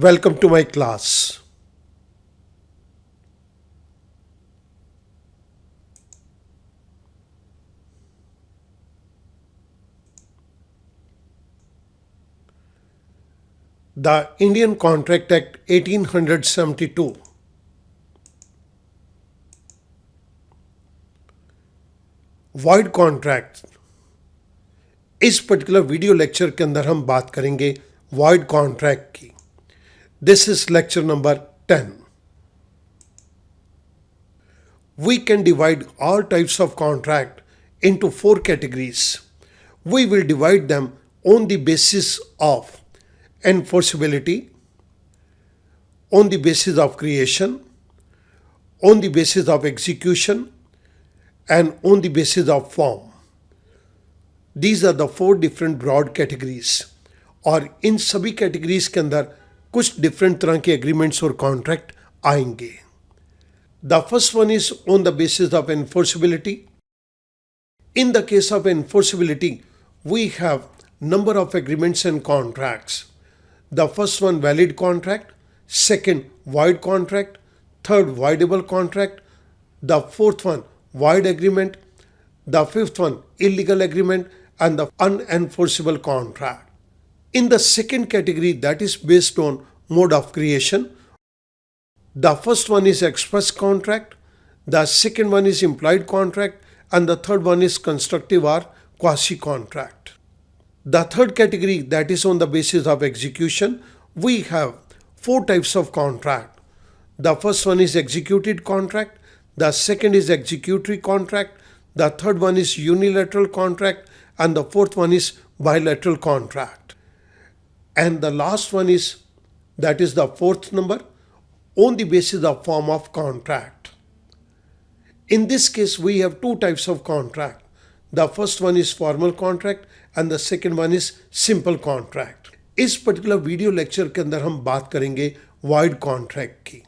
Welcome to my class. The Indian Contract Act 1872 void contract. इस particular video lecture के अंदर हम बात करेंगे वॉइड कॉन्ट्रैक्ट की। This is lecture number 10। We can divide all types of contract into four categories. We will divide them on the basis of enforceability, on the basis of creation, on the basis of execution, and on the basis of form. These are the four different broad categories. और इन सभी categories के अंदर कुछ different तरह के agreements और contract आएंगे। The first one is on the basis of enforceability. In the case of enforceability, we have number of agreements and contracts. The first one valid contract, second void contract, third voidable contract, the fourth one void agreement, the fifth one illegal agreement, and the unenforceable contract. In the second category, that is based on mode of creation, the first one is express contract, the second one is implied contract, and the third one is constructive or quasi contract. The third category, that is on the basis of execution, we have four types of contract. The first one is executed contract, the second is executory contract, the third one is unilateral contract, and the fourth one is bilateral contract. And the last one is, that is the fourth number, on the basis of form of contract. In this case, we have two types of contract. The first one is formal contract and the second one is simple contract. इस particular video lecture के अंदर हम बात करेंगे void contract की।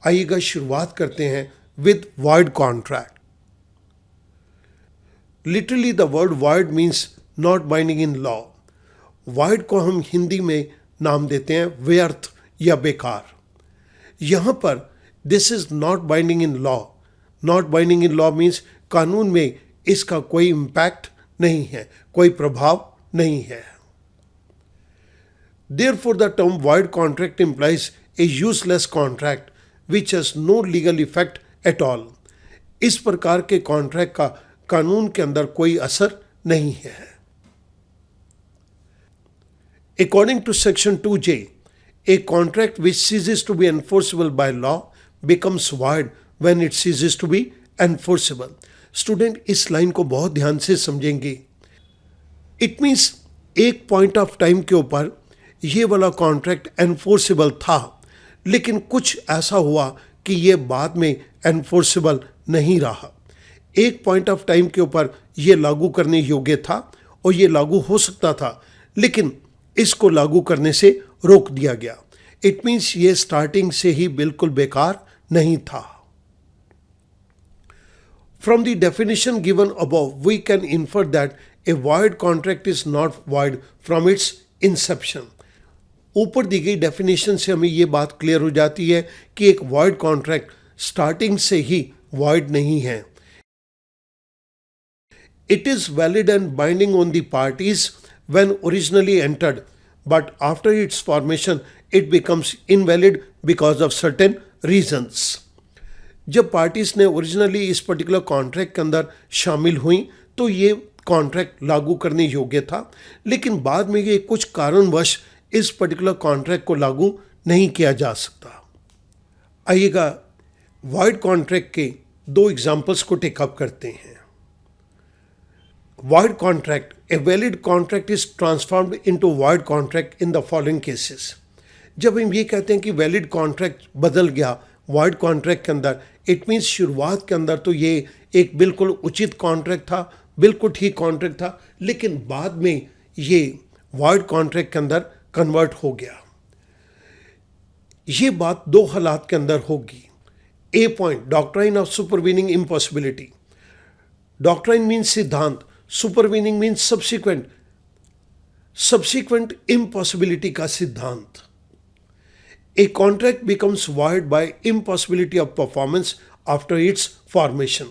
आइएगा शुरुआत करते हैं with void contract. Literally the word void means not binding in law. Void को हम हिंदी में नाम देते हैं व्यर्थ या बेकार। यहाँ पर this is not binding in law. Not binding in law means कानून में इसका कोई इम्पैक्ट नहीं है, कोई प्रभाव नहीं है। Therefore, the term void contract implies a useless contract which has no legal effect at all. इस प्रकार के कॉन्ट्रैक्ट का कानून के अंदर कोई असर नहीं है। According to section 2J, a contract which ceases to be enforceable by law becomes void when it ceases to be enforceable. Student इस लाइन को बहुत ध्यान से समझेंगे। इट मीन्स एक पॉइंट ऑफ टाइम के ऊपर ये वाला कॉन्ट्रैक्ट एनफोर्सेबल था, लेकिन कुछ ऐसा हुआ कि ये बाद में एनफोर्सेबल नहीं रहा। एक पॉइंट ऑफ टाइम के ऊपर ये लागू करने योग्य था और ये लागू हो सकता था, लेकिन इसको लागू करने से रोक दिया गया। इट मीन्स ये स्टार्टिंग से ही बिल्कुल बेकार नहीं था। From the definition given above, we can infer that a void contract is not void from its inception. ऊपर दी गई डेफिनेशन से हमें ये बात क्लियर हो जाती है कि एक void contract स्टार्टिंग से ही void नहीं है। It is valid and binding on the parties when originally entered, but after its formation it becomes invalid because of certain reasons. जब पार्टीज ने ओरिजिनली इस पर्टिकुलर कॉन्ट्रैक्ट के अंदर शामिल हुई तो ये कॉन्ट्रैक्ट लागू करने योग्य था, लेकिन बाद में ये कुछ कारणवश इस पर्टिकुलर कॉन्ट्रैक्ट को लागू नहीं किया जा सकता। आइएगा वॉइड कॉन्ट्रैक्ट के दो एग्जाम्पल्स को टेकअप करते हैं। Void contract, a valid contract is transformed into void contract in the following cases. जब हम ये कहते हैं कि वैलिड कॉन्ट्रैक्ट बदल गया वॉइड कॉन्ट्रैक्ट के अंदर, इट मीन्स शुरुआत के अंदर तो ये एक बिल्कुल उचित कॉन्ट्रैक्ट था, बिल्कुल ठीक कॉन्ट्रैक्ट था, लेकिन बाद में ये वॉइड कॉन्ट्रैक्ट के अंदर कन्वर्ट हो गया। ये बात दो हालात के अंदर होगी। A point, doctrine of supervening impossibility. Doctrine means सिद्धांत, सुपरवीनिंग मीन्स सब्सिक्वेंट इम्पॉसिबिलिटी का सिद्धांत। A contract becomes void by impossibility of performance after its formation.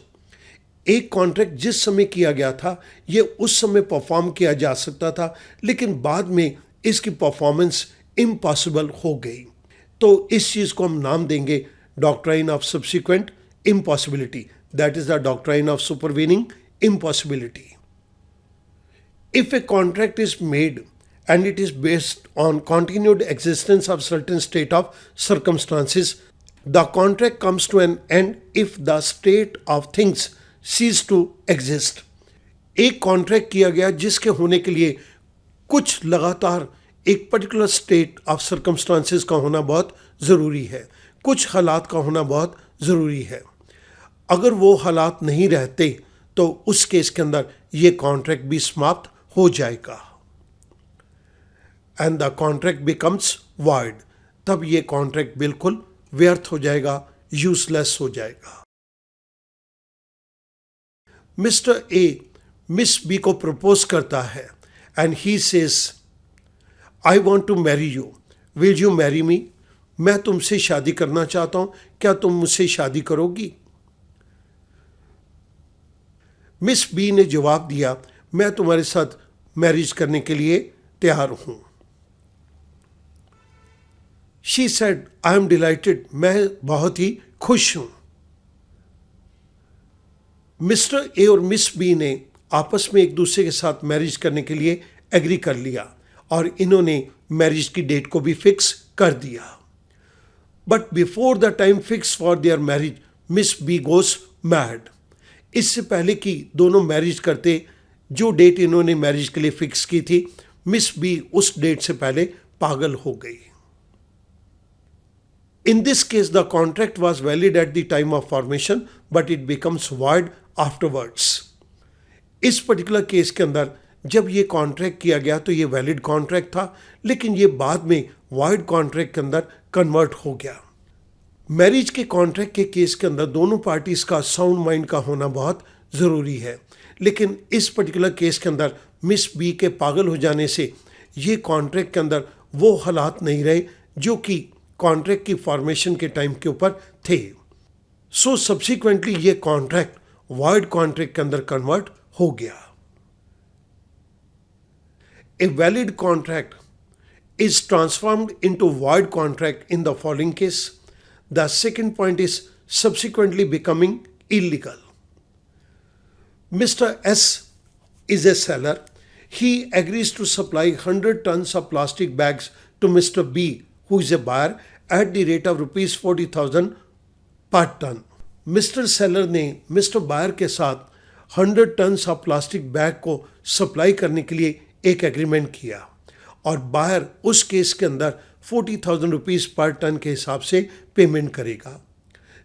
एक कॉन्ट्रैक्ट जिस समय किया गया था ये उस समय परफॉर्म किया जा सकता था, लेकिन बाद में इसकी परफॉर्मेंस इम्पॉसिबल हो गई। तो इस चीज़ को हम नाम देंगे doctrine of subsequent impossibility, that is the doctrine of supervening impossibility. If a contract is made and it is based on continued existence of certain state of circumstances, the contract comes to an end if the state of things cease to exist. एक contract किया गया जिसके होने के लिए कुछ लगातार एक पर्टिकुलर स्टेट ऑफ सर्कमस्टांसेस का होना बहुत ज़रूरी है, कुछ हालात का होना बहुत ज़रूरी है। अगर वो हालात नहीं रहते तो उस केस के अंदर ये कॉन्ट्रैक्ट भी समाप्त हो जाएगा and the contract becomes void. तब ये कॉन्ट्रैक्ट बिल्कुल व्यर्थ हो जाएगा, यूजलेस हो जाएगा। मिस्टर ए मिस बी को प्रपोज करता है and he says I want to marry you, will you marry me? मैं तुमसे शादी करना चाहता हूं, क्या तुम मुझसे शादी करोगी? मिस बी ने जवाब दिया मैं तुम्हारे साथ मैरिज करने के लिए तैयार हूं। She said I am delighted, मैं बहुत ही खुश हूं। मिस्टर ए और मिस बी ने आपस में एक दूसरे के साथ मैरिज करने के लिए एग्री कर लिया और इन्होंने मैरिज की डेट को भी फिक्स कर दिया। But before the time fix for their marriage miss B goes mad. इससे पहले कि दोनों मैरिज करते, जो डेट इन्होंने मैरिज के लिए फिक्स की थी, मिस बी उस डेट से पहले पागल हो गई। In this case the contract was valid at the time of formation but it becomes void afterwards. इस पर्टिकुलर केस के अंदर जब ये कॉन्ट्रैक्ट किया गया तो ये वैलिड कॉन्ट्रैक्ट था, लेकिन ये बाद में वॉइड कॉन्ट्रैक्ट के अंदर कन्वर्ट हो गया। मैरिज के कॉन्ट्रैक्ट के केस के अंदर दोनों पार्टीज का साउंड माइंड का होना बहुत ज़रूरी है, लेकिन इस पर्टिकुलर केस के अंदर मिस बी के पागल हो जाने से ये कॉन्ट्रैक्ट के अंदर वो हालात नहीं रहे जो कि कॉन्ट्रैक्ट की फॉर्मेशन के टाइम के ऊपर थे। सो सब्सिक्वेंटली ये कॉन्ट्रैक्ट वॉइड कॉन्ट्रैक्ट के अंदर कन्वर्ट हो गया। A valid contract is transformed into void contract in the following case. The second point is subsequently becoming illegal. Mr. S is a seller. He agrees to supply 100 tons of plastic bags to Mr. B, who is a buyer, at the rate of rupees 40,000 per ton. Mr. Seller ने Mr. Buyer के साथ 100 tons of plastic bag को supply करने के लिए एक agreement किया और बायर उस केस के अंदर 40,000 रुपीज़ पर टन के हिसाब से पेमेंट करेगा।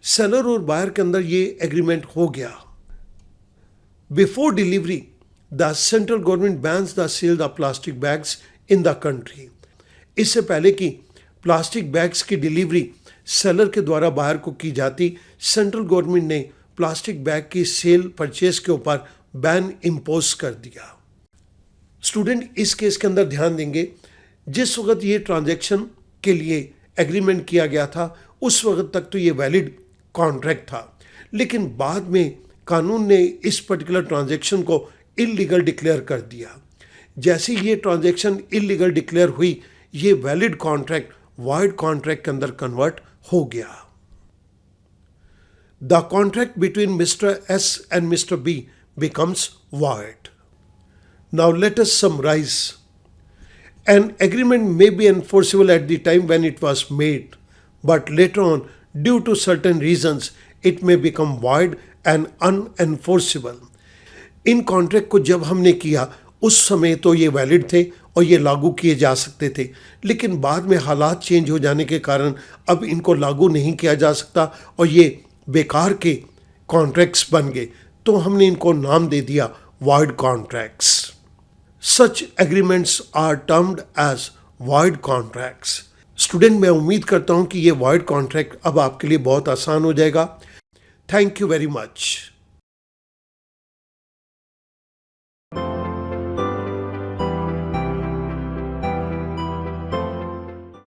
सेलर और बायर के अंदर ये एग्रीमेंट हो गया। Before delivery the central government bans the sale the plastic bags in the country. इससे पहले कि प्लास्टिक बैग्स की डिलीवरी सेलर के द्वारा बायर को की जाती, सेंट्रल गवर्नमेंट ने प्लास्टिक बैग की सेल परचेज के ऊपर बैन इम्पोज कर दिया। स्टूडेंट इस केस के अंदर ध्यान देंगे, जिस वक्त ये ट्रांजैक्शन के लिए एग्रीमेंट किया गया था उस वक्त तक तो ये वैलिड कॉन्ट्रैक्ट था, लेकिन बाद में कानून ने इस पर्टिकुलर ट्रांजैक्शन को इलीगल डिक्लेयर कर दिया। जैसे ये ट्रांजैक्शन इलीगल डिक्लेयर हुई, ये वैलिड कॉन्ट्रैक्ट वॉइड कॉन्ट्रैक्ट के अंदर कन्वर्ट हो गया। The contract between mister S and mister B becomes void. Now let us summarize. An agreement may be enforceable at the time when it was made, but later on, due to certain reasons, it may become void and unenforceable. In contract को जब हमने किया उस समय तो ये valid थे और ये लागू किए जा सकते थे, लेकिन बाद में हालात चेंज हो जाने के कारण अब इनको लागू नहीं किया जा सकता और ये बेकार के कॉन्ट्रैक्ट्स बन गए, तो हमने इनको नाम दे दिया void contracts. Such agreements are termed as void contracts. Student, मैं उम्मीद करता हूं कि ये void contract अब आपके लिए बहुत आसान हो जाएगा। Thank you very much.